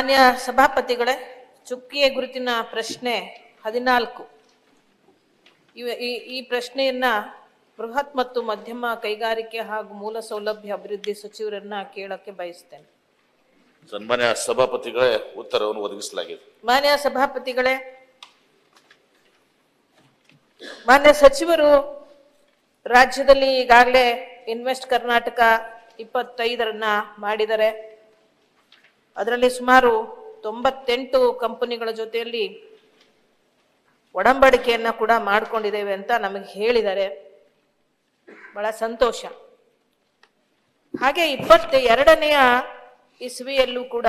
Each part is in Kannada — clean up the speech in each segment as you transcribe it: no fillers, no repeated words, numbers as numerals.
ಮಾನ್ಯ ಸಭಾಪತಿಗಳೇ, ಚುಕ್ಕಿಯ ಗುರುತಿನ ಪ್ರಶ್ನೆ 14. ಈ ಪ್ರಶ್ನೆಯನ್ನ ಬೃಹತ್ ಮತ್ತು ಮಧ್ಯಮ ಕೈಗಾರಿಕೆ ಹಾಗೂ ಮೂಲ ಸೌಲಭ್ಯ ಅಭಿವೃದ್ಧಿ ಸಚಿವರನ್ನ ಕೇಳಕ್ಕೆ ಬಯಸ್ತೇನೆ. ಸನ್ಮಾನ್ಯ ಸಭಾಪತಿಗಳೇ, ಉತ್ತರವನ್ನು ಒದಗಿಸಲಾಗಿದೆ. ಮಾನ್ಯ ಸಭಾಪತಿಗಳೇ, ಮಾನ್ಯ ಸಚಿವರು ರಾಜ್ಯದಲ್ಲಿ ಈಗಾಗಲೇ ಇನ್ವೆಸ್ಟ್ ಕರ್ನಾಟಕ 25ರನ್ನ ಮಾಡಿದ್ದಾರೆ. ಅದರಲ್ಲಿ ಸುಮಾರು 98 ಕಂಪನಿಗಳ ಜೊತೆಯಲ್ಲಿ ಒಡಂಬಡಿಕೆಯನ್ನ ಕೂಡ ಮಾಡಿಕೊಂಡಿದ್ದೇವೆ ಅಂತ ನಮಗೆ ಹೇಳಿದ್ದಾರೆ. ಬಹಳ ಸಂತೋಷ. ಹಾಗೆ 22ನೇ ಇಸ್ವಿಯಲ್ಲೂ ಕೂಡ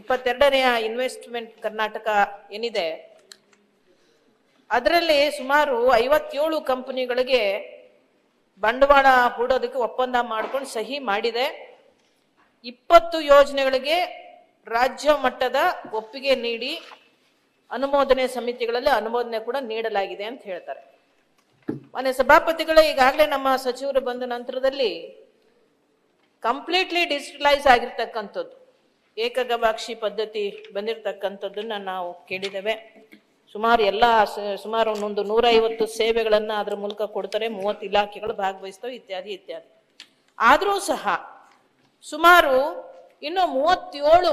22ನೇ ಇನ್ವೆಸ್ಟ್ಮೆಂಟ್ ಕರ್ನಾಟಕ ಏನಿದೆ ಅದರಲ್ಲಿ ಸುಮಾರು 57 ಕಂಪನಿಗಳಿಗೆ ಬಂಡವಾಳ ಹೂಡೋದಕ್ಕೆ ಒಪ್ಪಂದ ಮಾಡ್ಕೊಂಡು ಸಹಿ ಮಾಡಿದೆ. 20 ಯೋಜನೆಗಳಿಗೆ ರಾಜ್ಯ ಮಟ್ಟದ ಒಪ್ಪಿಗೆ ನೀಡಿ ಅನುಮೋದನೆ ಸಮಿತಿಗಳಲ್ಲಿ ಅನುಮೋದನೆ ಕೂಡ ನೀಡಲಾಗಿದೆ ಅಂತ ಹೇಳ್ತಾರೆ. ಮಾನ್ಯ ಸಭಾಪತಿಗಳೇ, ಈಗಾಗಲೇ ನಮ್ಮ ಸಚಿವರು ಬಂದ ನಂತರದಲ್ಲಿ ಕಂಪ್ಲೀಟ್ಲಿ ಡಿಜಿಟಲೈಸ್ ಆಗಿರ್ತಕ್ಕಂಥದ್ದು ಏಕಗವಾಕ್ಷಿ ಪದ್ಧತಿ ಬಂದಿರತಕ್ಕಂಥದ್ದನ್ನ ನಾವು ಕೇಳಿದ್ದೇವೆ. ಸುಮಾರು ಒಂದು 150 ಸೇವೆಗಳನ್ನ ಅದರ ಮೂಲಕ ಕೊಡ್ತಾರೆ. 30 ಇಲಾಖೆಗಳು ಭಾಗವಹಿಸ್ತವೆ, ಇತ್ಯಾದಿ ಇತ್ಯಾದಿ. ಆದರೂ ಸಹ ಸುಮಾರು ಇನ್ನು 37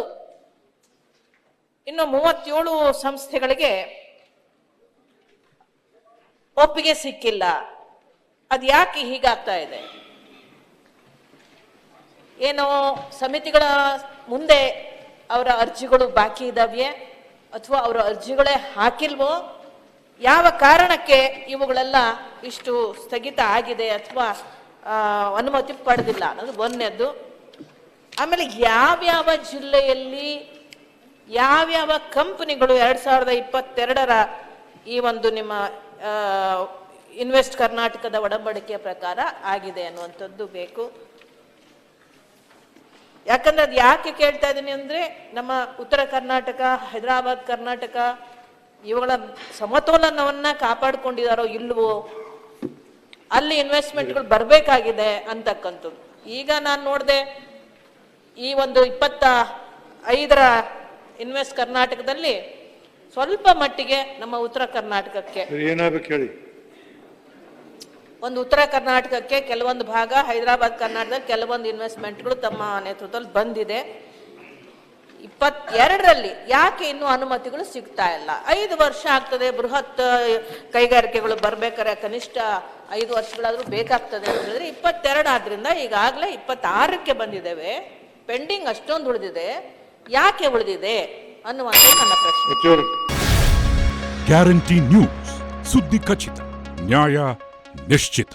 ಸಂಸ್ಥೆಗಳಿಗೆ ಒಪ್ಪಿಗೆ ಸಿಕ್ಕಿಲ್ಲ. ಅದು ಯಾಕೆ ಹೀಗಾಗ್ತಾ ಇದೆ? ಏನೋ ಸಮಿತಿಗಳ ಮುಂದೆ ಅವರ ಅರ್ಜಿಗಳು ಬಾಕಿ ಇದಾವೆ ಅಥವಾ ಅವರ ಅರ್ಜಿಗಳೇ ಹಾಕಿಲ್ವೋ? ಯಾವ ಕಾರಣಕ್ಕೆ ಇವುಗಳೆಲ್ಲ ಇಷ್ಟು ಸ್ಥಗಿತ ಆಗಿದೆ ಅಥವಾ ಅನುಮತಿ ಪಡೆದಿಲ್ಲ ಅನ್ನೋದು ಒಂದನೇದ್ದು. ಆಮೇಲೆ ಯಾವ್ಯಾವ ಜಿಲ್ಲೆಯಲ್ಲಿ ಯಾವ್ಯಾವ ಕಂಪನಿಗಳು 2022ರ ಈ ಒಂದು ನಿಮ್ಮ ಇನ್ವೆಸ್ಟ್ ಕರ್ನಾಟಕದ ಒಡಂಬಡಿಕೆಯ ಪ್ರಕಾರ ಆಗಿದೆ ಅನ್ನುವಂಥದ್ದು ಬೇಕು. ಯಾಕಂದ್ರೆ ಅದು ಯಾಕೆ ಕೇಳ್ತಾ ಇದ್ದೀನಿ ಅಂದ್ರೆ, ನಮ್ಮ ಉತ್ತರ ಕರ್ನಾಟಕ, ಹೈದರಾಬಾದ್ ಕರ್ನಾಟಕ ಇವುಗಳ ಸಮತೋಲನವನ್ನ ಕಾಪಾಡಿಕೊಂಡಿದಾರೋ ಇಲ್ವೋ, ಅಲ್ಲಿ ಇನ್ವೆಸ್ಟ್ಮೆಂಟ್ಗಳು ಬರಬೇಕಾಗಿದೆ ಅಂತಕ್ಕಂಥದ್ದು. ಈಗ ನಾನು ನೋಡಿದೆ, ಈ ಒಂದು 25ರ ಇನ್ವೆಸ್ಟ್ ಕರ್ನಾಟಕದಲ್ಲಿ ಸ್ವಲ್ಪ ಮಟ್ಟಿಗೆ ನಮ್ಮ ಉತ್ತರ ಕರ್ನಾಟಕಕ್ಕೆ ಏನಾಗಬೇಕು ಹೇಳಿ, ಒಂದು ಉತ್ತರ ಕರ್ನಾಟಕಕ್ಕೆ ಕೆಲವೊಂದು ಭಾಗ, ಹೈದರಾಬಾದ್ ಕರ್ನಾಟಕದ ಕೆಲವೊಂದು ಇನ್ವೆಸ್ಟ್ಮೆಂಟ್ಗಳು ತಮ್ಮ ನೇತೃತ್ವದಲ್ಲಿ ಬಂದಿದೆ. 22ರಲ್ಲಿ ಯಾಕೆ ಇನ್ನೂ ಅನುಮತಿಗಳು ಸಿಗ್ತಾ ಇಲ್ಲ? 5 ವರ್ಷ ಆಗ್ತದೆ. ಬೃಹತ್ ಕೈಗಾರಿಕೆಗಳು ಬರ್ಬೇಕಾದ್ರೆ ಕನಿಷ್ಠ 5 ವರ್ಷಗಳಾದ್ರೂ ಬೇಕಾಗ್ತದೆ ಅಂತ ಹೇಳಿದ್ರೆ 22 ಆದ್ರಿಂದ ಈಗಾಗಲೇ 26ಕ್ಕೆ ಬಂದಿದ್ದೇವೆ. ಪೆಂಡಿಂಗ್ ಅಷ್ಟೊಂದು ಉಳಿದಿದೆ. ಯಾಕೆ ಉಳಿದಿದೆ ಅನ್ನುವಂಥ ನನ್ನ ಪ್ರಶ್ನೆ. ಗ್ಯಾರಂಟಿ ನ್ಯೂಸ್, ಸುದ್ದಿ ಖಚಿತ, ನ್ಯಾಯ ನಿಶ್ಚಿತ.